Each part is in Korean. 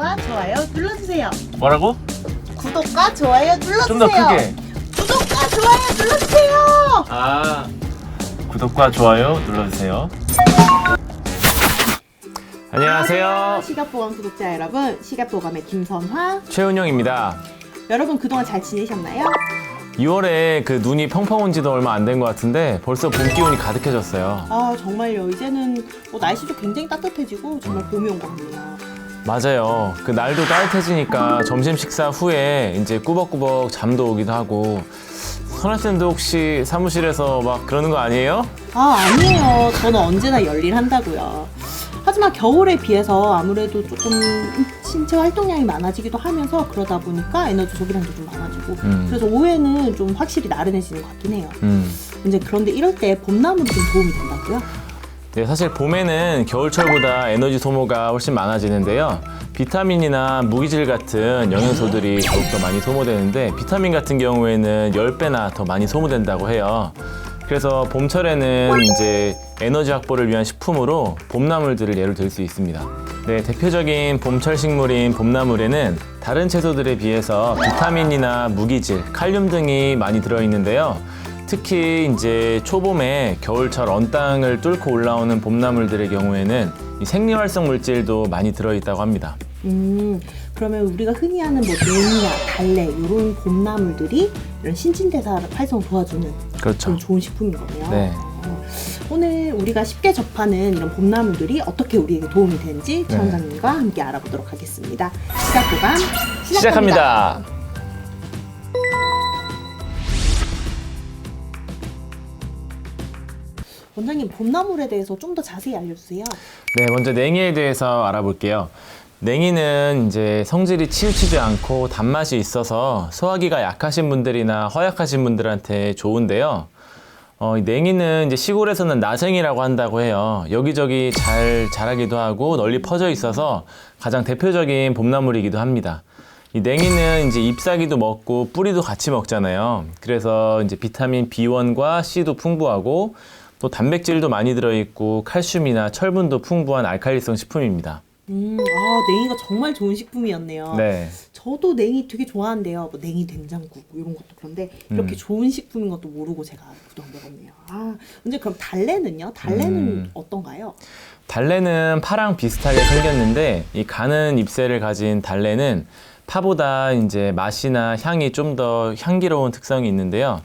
구독과 좋아요 눌러주세요. 뭐라고? 구독과 좋아요 눌러주세요. 좀 더 크게. 구독과 좋아요 눌러주세요. 아, 구독과 좋아요 눌러주세요. 안녕하세요. 시각보감 구독자 여러분, 시각보감의 김선화. 최은영입니다. 여러분 그동안 잘 지내셨나요? 2월에 그 눈이 펑펑 온 지도 얼마 안 된 것 같은데 벌써 봄 기운이 가득해졌어요. 아 정말요. 이제는 날씨도 굉장히 따뜻해지고 정말 봄이 온 것 같네요. 맞아요. 그 날도 따뜻해지니까 점심 식사 후에 이제 꾸벅꾸벅 잠도 오기도 하고. 선아쌤도 혹시 사무실에서 막 그러는 거 아니에요? 아니에요. 저는 언제나 열일한다고요. 하지만 겨울에 비해서 아무래도 조금 신체 활동량이 많아지기도 하면서 그러다 보니까 에너지 소비량도 좀 많아지고 그래서 오후에는 좀 확실히 나른해지는 것 같긴 해요. 이제 그런데 이럴 때 봄나물이 좀 도움이 된다고요? 네, 사실 봄에는 겨울철보다 에너지 소모가 훨씬 많아지는데요. 비타민이나 무기질 같은 영양소들이 더욱더 많이 소모되는데 비타민 같은 경우에는 10배나 더 많이 소모된다고 해요. 그래서 봄철에는 이제 에너지 확보를 위한 식품으로 봄나물들을 예로 들 수 있습니다. 네, 대표적인 봄철 식물인 봄나물에는 다른 채소들에 비해서 비타민이나 무기질, 칼륨 등이 많이 들어있는데요. 특히 이제 초봄에 겨울철 언땅을 뚫고 올라오는 봄나물들의 경우에는 이 생리활성 물질도 많이 들어있다고 합니다. 그러면 우리가 흔히 하는 냉이나 달래 이런 봄나물들이 이런 신진대사 활성을 도와주는 그렇죠. 그런 좋은 식품인 거네요. 네. 오늘 우리가 쉽게 접하는 이런 봄나물들이 어떻게 우리에게 도움이 되는지 최 원장님과 함께 알아보도록 하겠습니다. 시각보감 시작합니다. 원장님, 봄나물에 대해서 좀 더 자세히 알려주세요. 네, 먼저 냉이에 대해서 알아볼게요. 냉이는 이제 성질이 치우치지 않고 단맛이 있어서 소화기가 약하신 분들이나 허약하신 분들한테 좋은데요. 이 냉이는 이제 시골에서는 나생이라고 한다고 해요. 여기저기 잘 자라기도 하고 널리 퍼져 있어서 가장 대표적인 봄나물이기도 합니다. 이 냉이는 이제 잎사귀도 먹고 뿌리도 같이 먹잖아요. 그래서 이제 비타민 B1과 C도 풍부하고 또 단백질도 많이 들어있고 칼슘이나 철분도 풍부한 알칼리성 식품입니다. 냉이가 정말 좋은 식품이었네요. 네. 저도 냉이 되게 좋아하는데요. 뭐 냉이 된장국 이런 것도 그런데 이렇게 좋은 식품인 것도 모르고 제가 그동안 먹었네요. 근데 그럼 달래는요? 달래는 어떤가요? 달래는 파랑 비슷하게 생겼는데 이 가는 잎새를 가진 달래는 파보다 이제 맛이나 향이 좀 더 향기로운 특성이 있는데요.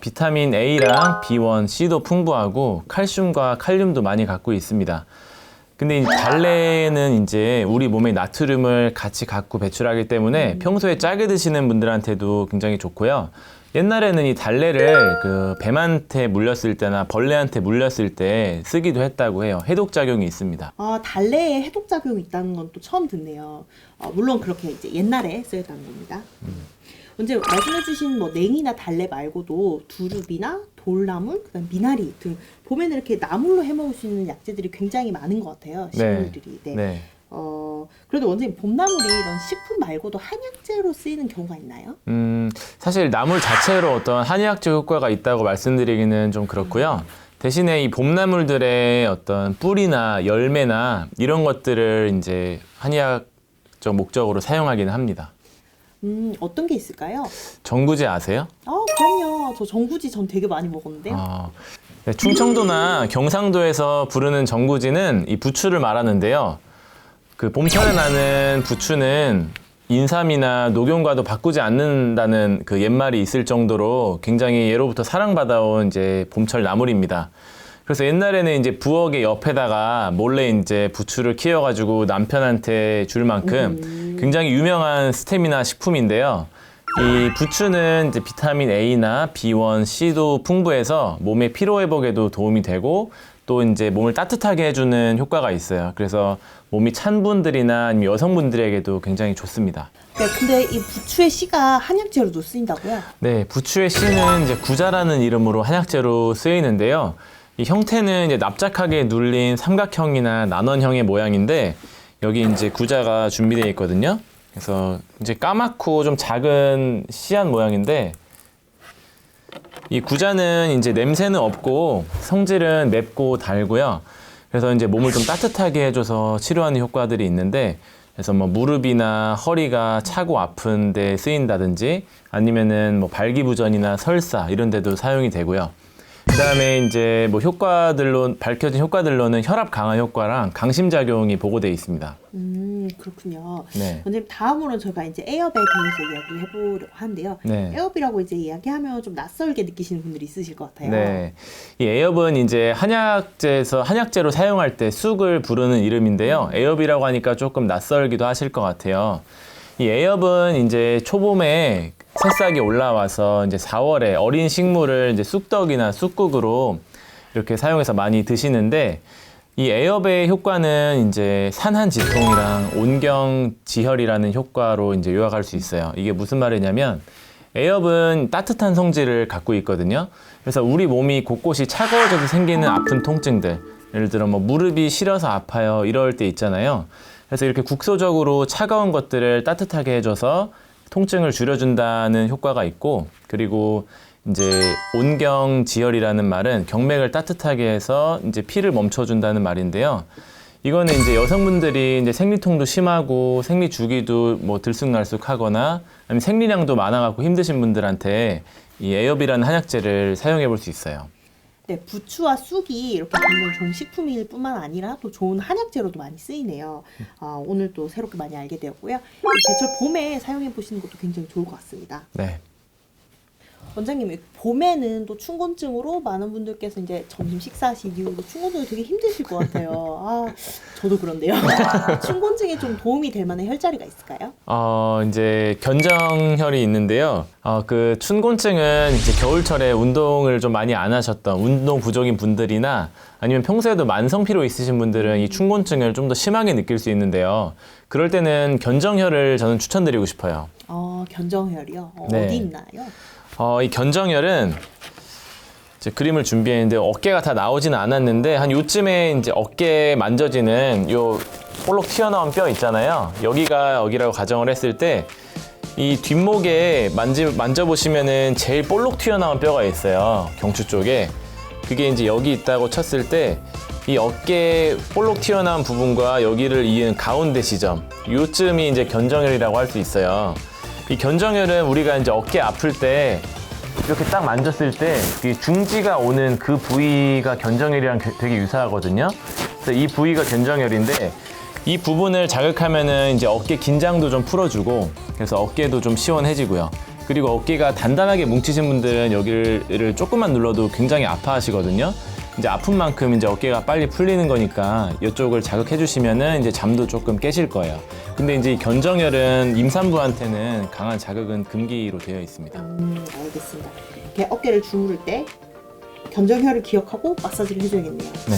비타민 A랑 B1, C도 풍부하고 칼슘과 칼륨도 많이 갖고 있습니다. 근데 이 달래는 이제 우리 몸에 나트륨을 같이 갖고 배출하기 때문에 평소에 짜게 드시는 분들한테도 굉장히 좋고요. 옛날에는 이 달래를 그 뱀한테 물렸을 때나 벌레한테 물렸을 때 쓰기도 했다고 해요. 해독작용이 있습니다. 달래에 해독작용이 있다는 건 또 처음 듣네요. 물론 그렇게 이제 옛날에 쓰였다는 겁니다. 먼저 말씀해주신 뭐 냉이나 달래 말고도 두릅이나 돌나물, 그다음 미나리 등 봄에는 이렇게 나물로 해먹을 수 있는 약재들이 굉장히 많은 것 같아요. 식물들이. 네. 그래도 원장님 봄나물이 이런 식품 말고도 한약재로 쓰이는 경우가 있나요? 사실 나물 자체로 어떤 한의학적 효과가 있다고 말씀드리기는 좀 그렇고요. 대신에 이 봄나물들의 어떤 뿌리나 열매나 이런 것들을 이제 한의학적 목적으로 사용하기는 합니다. 어떤 게 있을까요? 정구지 아세요? 그럼요. 저 정구지 전 되게 많이 먹었는데요. 네, 충청도나 경상도에서 부르는 정구지는 이 부추를 말하는데요. 그 봄철에 나는 부추는 인삼이나 녹용과도 바꾸지 않는다는 그 옛말이 있을 정도로 굉장히 예로부터 사랑받아온 이제 봄철 나물입니다. 그래서 옛날에는 이제 부엌의 옆에다가 몰래 이제 부추를 키워가지고 남편한테 줄 만큼 굉장히 유명한 스테미나 식품인데요. 이 부추는 이제 비타민 A나 B1, C도 풍부해서 몸의 피로 회복에도 도움이 되고 또 이제 몸을 따뜻하게 해주는 효과가 있어요. 그래서 몸이 찬 분들이나 아니면 여성분들에게도 굉장히 좋습니다. 네, 근데 이 부추의 씨가 한약재로도 쓰인다고요? 네, 부추의 씨는 이제 구자라는 이름으로 한약재로 쓰이는데요. 이 형태는 이제 납작하게 눌린 삼각형이나 나눠형의 모양인데 여기 이제 구자가 준비되어 있거든요. 그래서 이제 까맣고 좀 작은 씨앗 모양인데 이 구자는 이제 냄새는 없고 성질은 맵고 달고요. 그래서 이제 몸을 좀 따뜻하게 해줘서 치료하는 효과들이 있는데 그래서 뭐 무릎이나 허리가 차고 아픈 데 쓰인다든지 아니면은 뭐 발기부전이나 설사 이런 데도 사용이 되고요. 그다음에 이제 뭐 밝혀진 효과들로는 혈압 강화 효과랑 강심 작용이 보고되어 있습니다. 그렇군요. 네. 원장님 다음으로는 저희가 이제 에어백에 대해서 이야기를 해보려고 하는데요. 네. 에어비라고 이제 이야기하면 좀 낯설게 느끼시는 분들이 있으실 것 같아요. 네. 이 에어브는 이제 한약재로 사용할 때 쑥을 부르는 이름인데요. 에어비라고 하니까 조금 낯설기도 하실 것 같아요. 이 에어브는 이제 초봄에 새싹이 올라와서 이제 4월에 어린 식물을 이제 쑥떡이나 쑥국으로 이렇게 사용해서 많이 드시는데 이 에어베의 효과는 이제 산한지통이랑 온경지혈이라는 효과로 이제 요약할 수 있어요. 이게 무슨 말이냐면 에어브는 따뜻한 성질을 갖고 있거든요. 그래서 우리 몸이 곳곳이 차가워져서 생기는 아픈 통증들, 예를 들어 뭐 무릎이 시려서 아파요 이럴 때 있잖아요. 그래서 이렇게 국소적으로 차가운 것들을 따뜻하게 해줘서 통증을 줄여준다는 효과가 있고, 그리고 이제 온경지혈이라는 말은 경맥을 따뜻하게 해서 이제 피를 멈춰준다는 말인데요. 이거는 이제 여성분들이 이제 생리통도 심하고 생리 주기도 뭐 들쑥날쑥하거나 아니면 생리량도 많아갖고 힘드신 분들한테 이 에어비라는 한약재를 사용해 볼 수 있어요. 네, 부추와 쑥이 이렇게 굉장히 좋은 식품일 뿐만 아니라 또 좋은 한약재로도 많이 쓰이네요. 오늘 또 새롭게 많이 알게 되었고요. 제철 봄에 사용해 보시는 것도 굉장히 좋을 것 같습니다. 네. 원장님, 봄에는 또 춘곤증으로 많은 분들께서 이제 점심 식사하신 이후로 춘곤증이 되게 힘드실 것 같아요. 저도 그런데요. 춘곤증에 좀 도움이 될 만한 혈자리가 있을까요? 이제 견정혈이 있는데요. 그 춘곤증은 이제 겨울철에 운동을 좀 많이 안 하셨던 운동 부족인 분들이나 아니면 평소에도 만성 피로 있으신 분들은 이 춘곤증을 좀 더 심하게 느낄 수 있는데요. 그럴 때는 견정혈을 저는 추천드리고 싶어요. 견정혈이요? 네. 어디 있나요? 이 견정혈은 이제 그림을 준비했는데 어깨가 다 나오지는 않았는데 한 요쯤에 이제 어깨에 만져지는 요 볼록 튀어나온 뼈 있잖아요. 여기라고 가정을 했을 때 이 뒷목에 만져보시면은 제일 볼록 튀어나온 뼈가 있어요. 경추 쪽에. 그게 이제 여기 있다고 쳤을 때 이 어깨 볼록 튀어나온 부분과 여기를 이은 가운데 지점, 요쯤이 이제 견정혈이라고 할 수 있어요. 이 견정혈은 우리가 이제 어깨 아플 때 이렇게 딱 만졌을 때 중지가 오는 그 부위가 견정혈이랑 되게 유사하거든요. 그래서 이 부위가 견정혈인데 이 부분을 자극하면은 이제 어깨 긴장도 좀 풀어주고 그래서 어깨도 좀 시원해지고요. 그리고 어깨가 단단하게 뭉치신 분들은 여기를 조금만 눌러도 굉장히 아파하시거든요. 이제 아픈 만큼 이제 어깨가 빨리 풀리는 거니까 이쪽을 자극해 주시면은 이제 잠도 조금 깨실 거예요. 근데 이제 이 견정혈은 임산부한테는 강한 자극은 금기로 되어 있습니다. 알겠습니다. 이렇게 어깨를 주무를 때 견정혈을 기억하고 마사지를 해줘야겠네요. 네.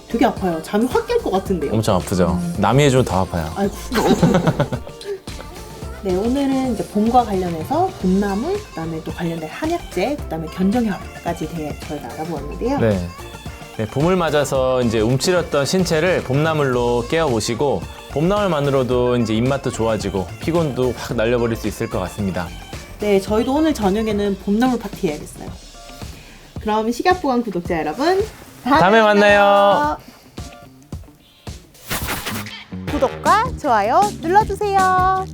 되게 아파요. 잠이 확 깰 것 같은데요. 엄청 아프죠. 남이 해주면 더 아파요. 아이고. 네, 오늘은 이제 봄과 관련해서 봄나물, 그다음에 또 관련된 한약재, 그다음에 견정혈까지 대해 저희가 알아보았는데요. 네. 네, 봄을 맞아서 이제 움츠렸던 신체를 봄나물로 깨워보시고 봄나물만으로도 이제 입맛도 좋아지고 피곤도 확 날려버릴 수 있을 것 같습니다. 네, 저희도 오늘 저녁에는 봄나물 파티 해야겠어요. 그럼 식약보관 구독자 여러분, 다음에 만나요. 구독과 좋아요 눌러주세요.